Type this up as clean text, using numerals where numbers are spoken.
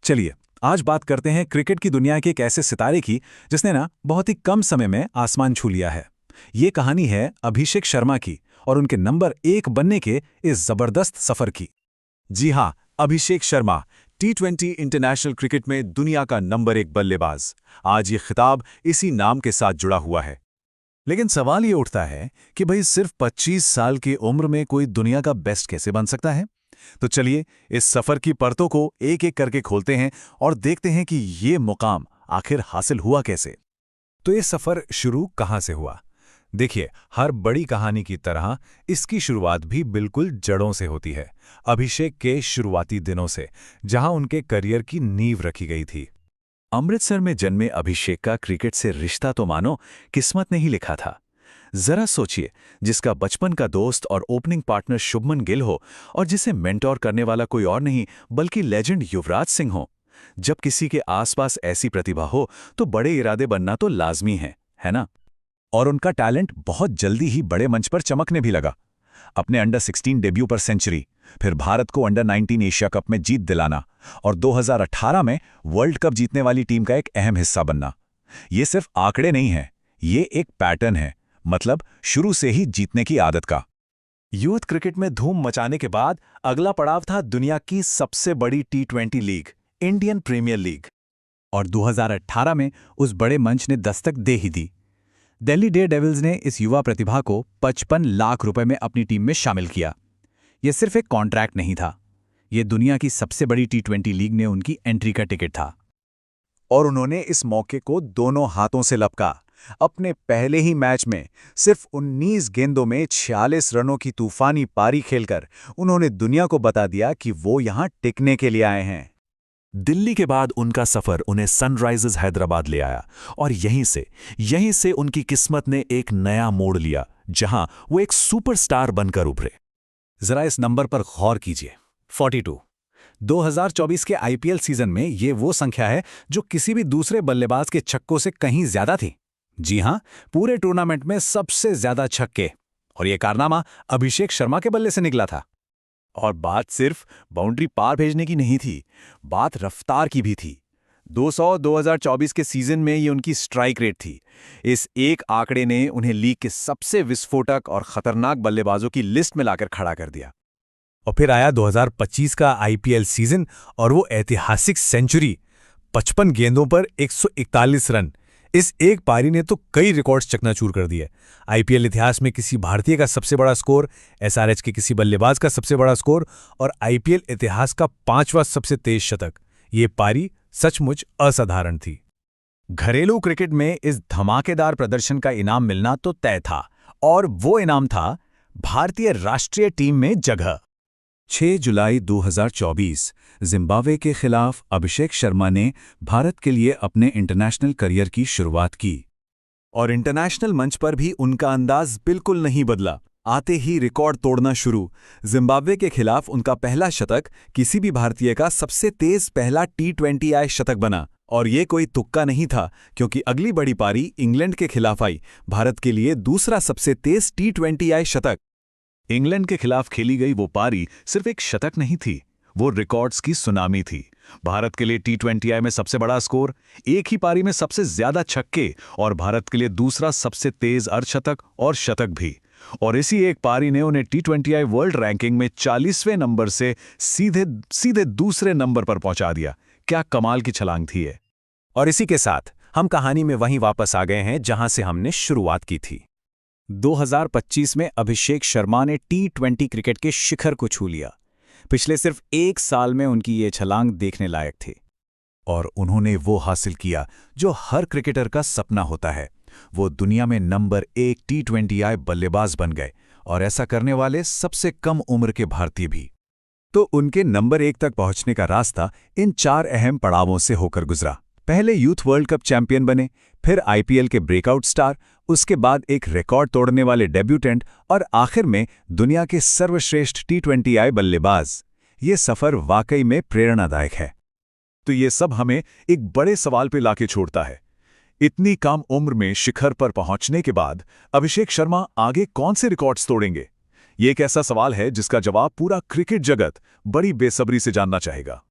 चलिए आज बात करते हैं क्रिकेट की दुनिया के एक ऐसे सितारे की जिसने बहुत ही कम समय में आसमान छू लिया है। ये कहानी है अभिषेक शर्मा की और उनके नंबर 1 बनने के इस जबरदस्त सफर की। जी हां, अभिषेक शर्मा टी20 इंटरनेशनल क्रिकेट में दुनिया का नंबर 1 बल्लेबाज। आज ये खिताब इसी नाम के साथ जुड़ा हुआ है। लेकिन सवाल ये उठता है कि भाई सिर्फ 25 साल की उम्र में कोई दुनिया का बेस्ट कैसे बन सकता है। तो चलिए इस सफर की परतों को एक एक करके खोलते हैं और देखते हैं कि ये मुकाम आखिर हासिल हुआ कैसे। तो ये सफर शुरू कहां से हुआ? देखिए, हर बड़ी कहानी की तरह इसकी शुरुआत भी बिल्कुल जड़ों से होती है। अभिषेक के शुरुआती दिनों से, जहां उनके करियर की नींव रखी गई थी। अमृतसर में जन्मे अभिषेक का क्रिकेट से रिश्ता तो मानो किस्मत ने ही लिखा था। जरा सोचिए, जिसका बचपन का दोस्त और ओपनिंग पार्टनर शुभमन गिल हो और जिसे मेंटोर करने वाला कोई और नहीं बल्कि लेजेंड युवराज सिंह हो। जब किसी के आसपास ऐसी प्रतिभा हो तो बड़े इरादे बनना तो लाजमी है ना? और उनका टैलेंट बहुत जल्दी ही बड़े मंच पर चमकने भी लगा। अपने अंडर 16 डेब्यू पर सेंचुरी, फिर भारत को अंडर 19 एशिया कप में जीत दिलाना और 2018 में वर्ल्ड कप जीतने वाली टीम का एक अहम हिस्सा बनना। ये सिर्फ आंकड़े नहीं हैं, ये एक पैटर्न है, मतलब शुरू से ही जीतने की आदत का। यूथ क्रिकेट में धूम मचाने के बाद अगला पड़ाव था दुनिया की सबसे बड़ी टी20 लीग, इंडियन प्रीमियर लीग। और 2018 में उस बड़े मंच ने दस्तक दे ही दी। दिल्ली डेयरडेविल्स ने इस युवा प्रतिभा को 55 लाख रुपए में अपनी टीम में शामिल किया। यह सिर्फ एक कॉन्ट्रैक्ट नहीं था, यह दुनिया की सबसे बड़ी टी20 लीग में उनकी एंट्री का टिकट था। और उन्होंने इस मौके को दोनों हाथों से लपका। अपने पहले ही मैच में सिर्फ 19 गेंदों में 46 रनों की तूफानी पारी खेलकर उन्होंने दुनिया को बता दिया कि वो यहां टिकने के लिए आए हैं। दिल्ली के बाद उनका सफर उन्हें सनराइजर्स हैदराबाद ले आया और यहीं से उनकी किस्मत ने एक नया मोड़ लिया, जहां वो एक सुपरस्टार बनकर उभरे। जरा इस नंबर पर गौर कीजिए, 42। 2024 के आईपीएल सीजन में ये वो संख्या है जो किसी भी दूसरे बल्लेबाज के छक्कों से कहीं ज्यादा थी। जी हां, पूरे टूर्नामेंट में सबसे ज्यादा छक्के। और यह कारनामा अभिषेक शर्मा के बल्ले से निकला था। और बात सिर्फ बाउंड्री पार भेजने की नहीं थी, बात रफ्तार की भी थी। 200 2024 के सीजन में ये उनकी स्ट्राइक रेट थी। इस एक आंकड़े ने उन्हें लीग के सबसे विस्फोटक और खतरनाक बल्लेबाजों की लिस्ट में लाकर खड़ा कर दिया। और फिर आया 2025 का आईपीएल सीजन और वो ऐतिहासिक सेंचुरी, 55 गेंदों पर 141 रन। इस एक पारी ने तो कई रिकॉर्ड्स चकनाचूर कर दिए। आईपीएल इतिहास में किसी भारतीय का सबसे बड़ा स्कोर, एसआरएच के किसी बल्लेबाज का सबसे बड़ा स्कोर और आईपीएल इतिहास का 5वां सबसे तेज शतक। ये पारी सचमुच असाधारण थी। घरेलू क्रिकेट में इस धमाकेदार प्रदर्शन का इनाम मिलना तो तय था, और वो इनाम था भारतीय राष्ट्रीय टीम में जगह। 6 जुलाई 2024 जिम्बाब्वे के खिलाफ अभिषेक शर्मा ने भारत के लिए अपने इंटरनेशनल करियर की शुरुआत की। और इंटरनेशनल मंच पर भी उनका अंदाज बिल्कुल नहीं बदला। आते ही रिकॉर्ड तोड़ना शुरू। जिम्बाब्वे के खिलाफ उनका पहला शतक किसी भी भारतीय का सबसे तेज पहला टी20 शतक बना। और ये कोई तुक्का नहीं था, क्योंकि अगली बड़ी पारी इंग्लैंड के खिलाफ आई, भारत के लिए दूसरा सबसे तेज टी20 शतक। इंग्लैंड के खिलाफ खेली गई वो पारी सिर्फ एक शतक नहीं थी, वो रिकॉर्ड्स की सुनामी थी। भारत के लिए टी20 में सबसे बड़ा स्कोर, एक ही पारी में सबसे ज्यादा छक्के और भारत के लिए दूसरा सबसे तेज अर्धशतक और शतक भी। और इसी एक पारी ने उन्हें टी20 वर्ल्ड रैंकिंग में 40वें नंबर से सीधे दूसरे नंबर पर पहुंचा दिया। क्या कमाल की छलांग थी ये। और इसी के साथ हम कहानी में वहीं वापस आ गए हैं जहां से हमने शुरुआत की थी। 2025 में अभिषेक शर्मा ने टी20 क्रिकेट के शिखर को छू लिया। पिछले सिर्फ 1 साल में उनकी ये छलांग देखने लायक थी। और उन्होंने वो हासिल किया जो हर क्रिकेटर का सपना होता है। वो दुनिया में नंबर 1 टी20 बल्लेबाज बन गए, और ऐसा करने वाले सबसे कम उम्र के भारतीय भी। तो उनके नंबर 1 तक पहुंचने का रास्ता इन 4 अहम पड़ावों से होकर गुजरा। पहले यूथ वर्ल्ड कप चैंपियन बने, फिर आईपीएल के ब्रेकआउट स्टार, उसके बाद एक रिकॉर्ड तोड़ने वाले डेब्यूटेंट और आखिर में दुनिया के सर्वश्रेष्ठ टी20 बल्लेबाज। ये सफर वाकई में प्रेरणादायक है। तो ये सब हमें एक बड़े सवाल पे लाके छोड़ता है। इतनी कम उम्र में शिखर पर पहुंचने के बाद अभिषेक शर्मा आगे कौन से रिकॉर्ड्स तोड़ेंगे? ये एक ऐसा सवाल है जिसका जवाब पूरा क्रिकेट जगत बड़ी बेसब्री से जानना चाहेगा।